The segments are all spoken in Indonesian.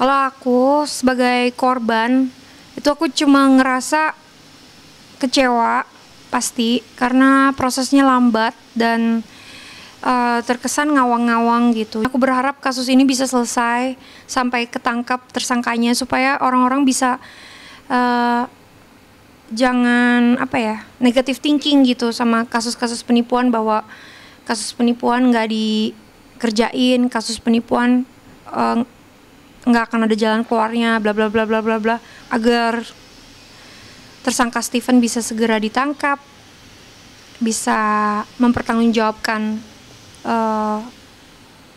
Kalau aku sebagai korban, itu aku cuma ngerasa kecewa pasti karena prosesnya lambat dan terkesan ngawang-ngawang gitu. Aku berharap kasus ini bisa selesai sampai ketangkap tersangkanya supaya orang-orang bisa jangan negative thinking gitu sama kasus-kasus penipuan, bahwa kasus penipuan nggak dikerjain, kasus penipuan nggak akan ada jalan keluarnya, bla bla bla bla bla bla, agar tersangka Steven bisa segera ditangkap, bisa mempertanggungjawabkan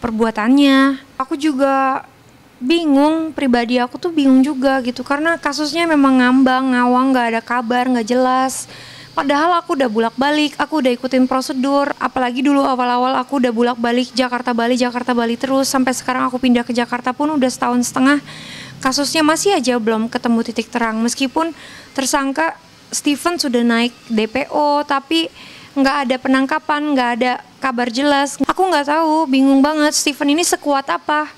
perbuatannya. Aku juga bingung, pribadi aku tuh bingung juga gitu, karena kasusnya memang ngambang, ngawang, nggak ada kabar, nggak jelas. Padahal aku udah bolak-balik, aku udah ikutin prosedur, apalagi dulu awal-awal aku udah bolak-balik Jakarta Bali terus, sampai sekarang aku pindah ke Jakarta pun udah setahun setengah, kasusnya masih aja belum ketemu titik terang. Meskipun tersangka Steven sudah naik DPO, tapi nggak ada penangkapan, nggak ada kabar jelas. Aku nggak tahu, bingung banget Steven ini sekuat apa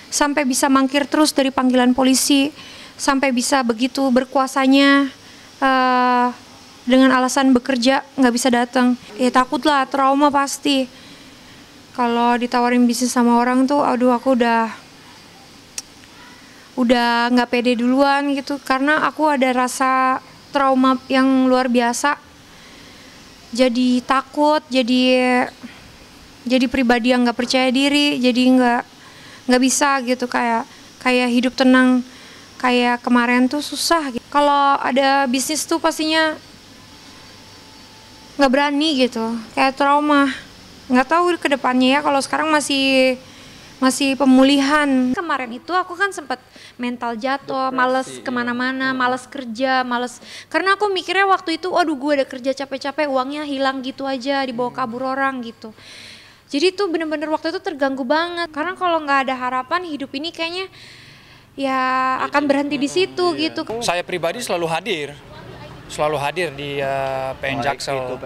sampai bisa mangkir terus dari panggilan polisi, sampai bisa begitu berkuasanya dengan alasan bekerja nggak bisa datang. Ya takutlah, trauma pasti. Kalau ditawarin bisnis sama orang tuh, aduh aku udah nggak pede duluan gitu, karena aku ada rasa trauma yang luar biasa. Jadi takut, jadi pribadi yang nggak percaya diri, jadi nggak bisa gitu, kayak hidup tenang kayak kemarin tuh susah gitu. Kalau ada bisnis tuh pastinya nggak berani gitu, kayak trauma. Nggak tahu ke depannya ya, kalau sekarang masih pemulihan. Kemarin itu aku kan sempat mental jatuh, males kemana-mana, males kerja, karena aku mikirnya waktu itu, aduh gue udah kerja capek-capek, uangnya hilang gitu aja, dibawa kabur orang gitu. Jadi tuh bener-bener waktu itu terganggu banget, karena kalau nggak ada harapan, hidup ini kayaknya ya akan berhenti di situ gitu. Saya pribadi selalu hadir di PN Jaksel.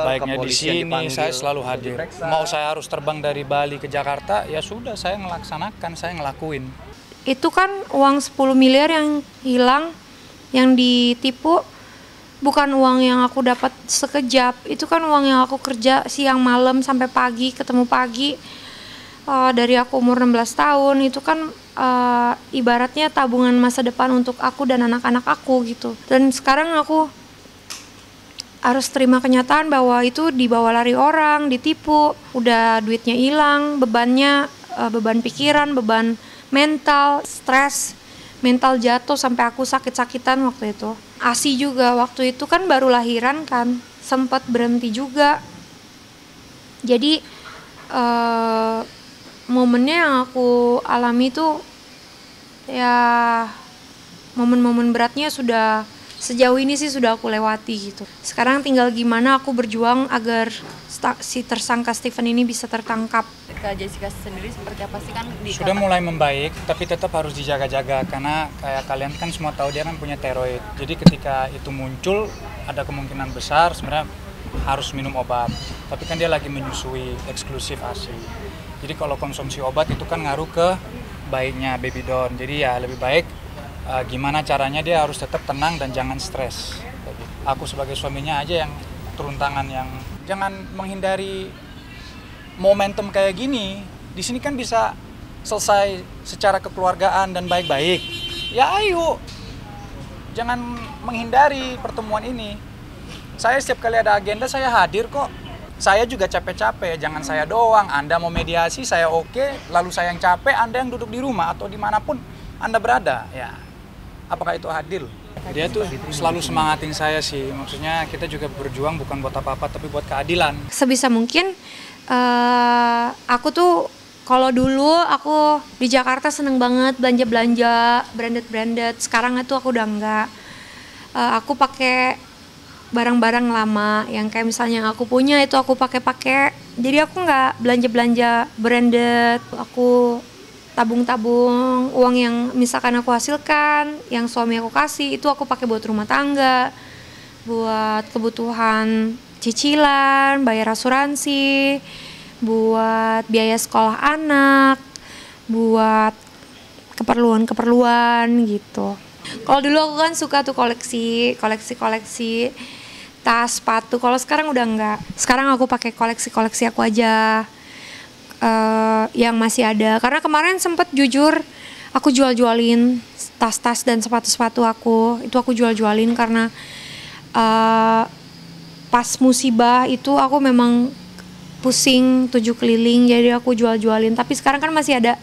Baiknya di sini saya selalu hadir. Mau saya harus terbang dari Bali ke Jakarta, ya sudah, saya melaksanakan, saya ngelakuin. Itu kan uang 10 miliar yang hilang, yang ditipu, bukan uang yang aku dapat sekejap. Itu kan uang yang aku kerja siang malam sampai pagi, ketemu pagi. Dari aku umur 16 tahun, itu kan ibaratnya tabungan masa depan untuk aku dan anak-anak aku gitu. Dan sekarang aku harus terima kenyataan bahwa itu dibawa lari orang, ditipu, udah duitnya hilang, bebannya, beban pikiran, beban mental, stres, mental jatuh sampai aku sakit-sakitan waktu itu. ASI juga waktu itu kan baru lahiran kan, sempat berhenti juga. Jadi momennya yang aku alami tuh ya momen-momen beratnya sudah sejauh ini sih sudah aku lewati gitu. Sekarang tinggal gimana aku berjuang agar si tersangka Steven ini bisa tertangkap. Kak Jessica sendiri seperti apa sih kan? Sudah mulai membaik, tapi tetap harus dijaga-jaga karena kayak kalian kan semua tahu dia kan punya tiroid. Jadi ketika itu muncul ada kemungkinan besar sebenarnya harus minum obat. Tapi kan dia lagi menyusui eksklusif ASI. Jadi kalau konsumsi obat itu kan ngaruh ke bayinya baby down. Jadi ya lebih baik gimana caranya dia harus tetap tenang dan jangan stres. Aku sebagai suaminya aja yang turun tangan, yang jangan menghindari momentum kayak gini. Di sini kan bisa selesai secara kekeluargaan dan baik-baik. Ya ayo, jangan menghindari pertemuan ini. Saya setiap kali ada agenda saya hadir kok. Saya juga capek-capek, jangan saya doang. Anda mau mediasi, saya oke. Lalu saya yang capek, Anda yang duduk di rumah atau dimanapun Anda berada. Ya, apakah itu adil? Dia tuh selalu semangatin saya sih. Maksudnya kita juga berjuang bukan buat apa-apa, tapi buat keadilan. Sebisa mungkin aku tuh kalau dulu aku di Jakarta seneng banget belanja-belanja branded. Sekarang itu aku udah enggak. Aku pakai barang-barang lama yang kayak misalnya yang aku punya itu aku pakai. Jadi aku nggak belanja-belanja branded. Aku tabung-tabung uang yang misalkan aku hasilkan, yang suami aku kasih, itu aku pakai buat rumah tangga, buat kebutuhan cicilan, bayar asuransi, buat biaya sekolah anak, buat keperluan gitu. Kalau dulu aku kan suka tuh koleksi tas, sepatu. Kalau sekarang udah enggak. Sekarang aku pakai koleksi aku aja yang masih ada. Karena kemarin sempet jujur aku jual-jualin tas-tas dan sepatu-sepatu aku. Itu aku jual-jualin karena pas musibah itu aku memang pusing 7 keliling, jadi aku jual-jualin. Tapi sekarang kan masih ada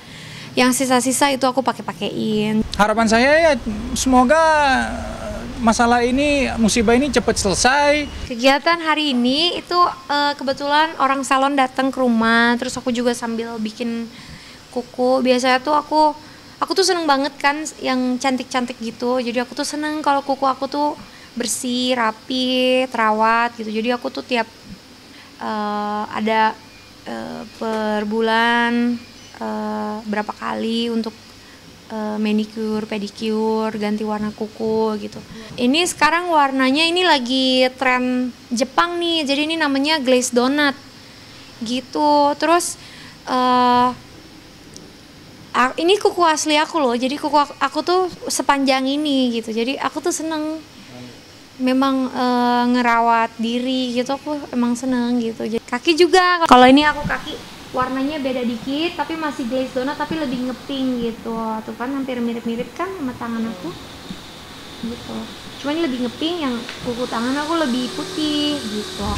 yang sisa-sisa, itu aku pakein. Harapan saya ya semoga masalah ini, musibah ini cepat selesai. Kegiatan hari ini itu kebetulan orang salon datang ke rumah, terus aku juga sambil bikin kuku. Biasanya tuh aku tuh seneng banget kan yang cantik-cantik gitu. Jadi aku tuh seneng kalau kuku aku tuh bersih, rapi, terawat gitu. Jadi aku tuh tiap ada per bulan berapa kali untuk manicure, pedicure, ganti warna kuku gitu. Ini sekarang warnanya ini lagi tren Jepang nih, jadi ini namanya glaze donut gitu. Terus ini kuku asli aku loh, jadi kuku aku tuh sepanjang ini gitu. Jadi aku tuh seneng memang ngerawat diri gitu, aku emang seneng gitu. Jadi kaki juga, kalau ini aku kaki warnanya beda dikit tapi masih glaze donut tapi lebih ngepink gitu. Tuh kan hampir mirip-mirip kan sama tangan aku gitu. Cuman ini lebih ngepink, yang kuku tangan aku lebih putih gitu.